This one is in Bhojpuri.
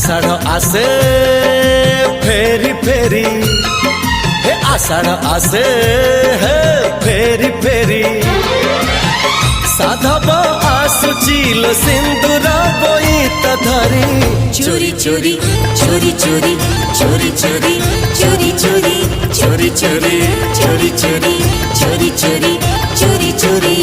आषाढ़ आसे फेरी फेरी हे आषाढ़ आसे हे फेरी फेरी साधब आसुचिल सिंदूर बोईत धरी चोरी चोरी चोरी चोरी चोरी चोरी चोरी चोरी चोरी चोरी चोरी चोरी चोरी चोरी चोरी चोरी